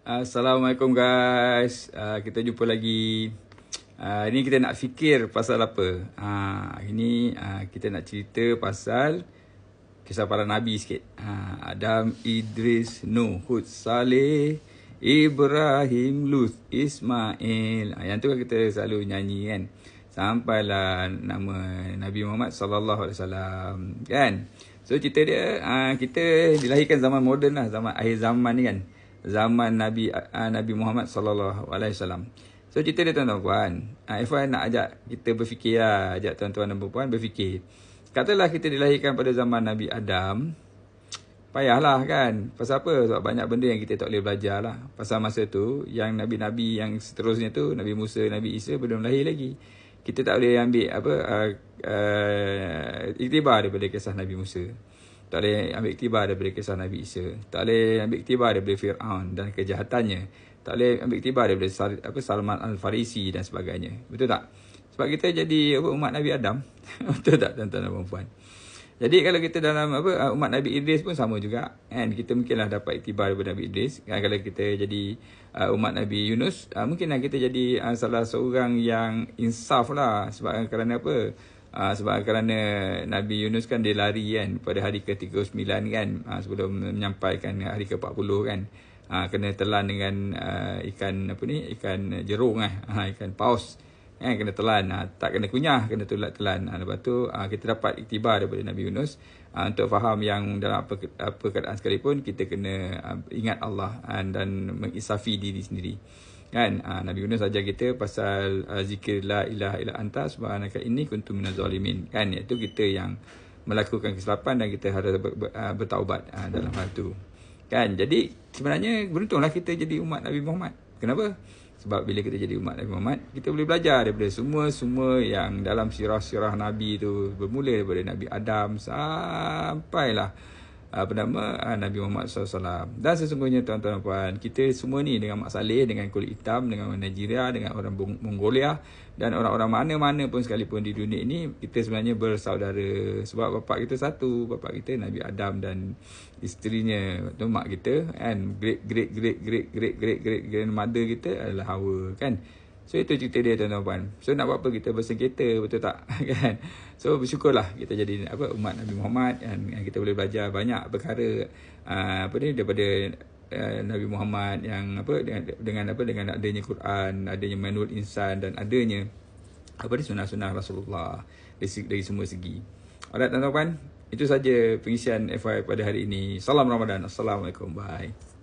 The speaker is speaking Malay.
Assalamualaikum guys. Kita jumpa lagi. Ini kita nak fikir pasal apa? Ini kita nak cerita pasal kisah para nabi sikit. Adam, Idris, Nuh, Hud, Saleh, Ibrahim, Lut, Ismail. Yang tu kan kita selalu nyanyi kan. Sampailah nama Nabi Muhammad sallallahu alaihi wasallam kan. So cerita dia kita dilahirkan zaman moden lah, zaman akhir zaman ni kan. Zaman Nabi Muhammad sallallahu alaihi wasallam. So cerita dia tuan-tuan, Irfan nak ajak kita berfikir lah, ajak tuan-tuan dan puan berfikir. Katalah kita dilahirkan pada zaman Nabi Adam, payahlah kan. Pasal apa? Sebab banyak benda yang kita tak boleh belajar lah. Pasal masa tu, yang Nabi-Nabi yang seterusnya tu, Nabi Musa, Nabi Isa belum lahir lagi. Kita tak boleh ambil iktibar daripada kisah Nabi Musa. Tak boleh ambil iktibar daripada kisah Nabi Isa. Tak boleh ambil iktibar daripada Fir'aun dan kejahatannya. Tak boleh ambil iktibar daripada Salman Al-Farisi dan sebagainya. Betul tak? Sebab kita jadi umat Nabi Adam. Betul tak tuan-tuan dan puan-puan? Jadi kalau kita dalam umat Nabi Idris pun sama juga. Kan? Kita mungkinlah dapat iktibar daripada Nabi Idris. Kalau kita jadi umat Nabi Yunus, mungkinlah kita jadi salah seorang yang insaf lah. Sebab kerana apa? Sebab kerana Nabi Yunus kan dia lari kan pada hari ke-39 kan, sebelum menyampaikan hari ke-40 kan. Kena telan dengan ikan ikan jerung ikan paus. Kena telan, tak kena kunyah, kena telan. Lepas tu kita dapat iktibar daripada Nabi Yunus untuk faham yang dalam apa keadaan sekalipun kita kena ingat Allah dan mengisafi diri sendiri. Kan Nabi Yunus ajar kita pasal zikir la ilaha illa anta subhanaka inni kuntu minaz zalimin. Kan iaitu kita yang melakukan kesilapan dan kita harus bertaubat dalam hal tu. Kan jadi sebenarnya beruntunglah kita jadi umat Nabi Muhammad. Kenapa? Sebab bila kita jadi umat Nabi Muhammad, kita boleh belajar daripada semua yang dalam sirah-sirah Nabi tu, bermula daripada Nabi Adam sampailah Nabi Muhammad SAW. Dan sesungguhnya tuan-tuan dan puan, kita semua ni dengan Mak Saleh, dengan kulit hitam, dengan orang Nigeria, dengan orang Mongolia dan orang-orang mana-mana pun sekalipun di dunia ini, kita sebenarnya bersaudara. Sebab bapak kita satu, bapak kita Nabi Adam dan isterinya tu mak kita kan, great grandmother kita adalah Hawa kan. So itu cerita dia tuan-tuan puan. So nak buat apa kita bersengketa, betul tak? Kan? So bersyukurlah kita jadi umat Nabi Muhammad dan kita boleh belajar banyak perkara daripada Nabi Muhammad yang dengan adanya Quran, adanya manual insan dan adanya sunnah-sunnah Rasulullah dari semua segi. Alright tuan-tuan puan, itu saja pengisian FY pada hari ini. Salam Ramadan. Assalamualaikum. Bye.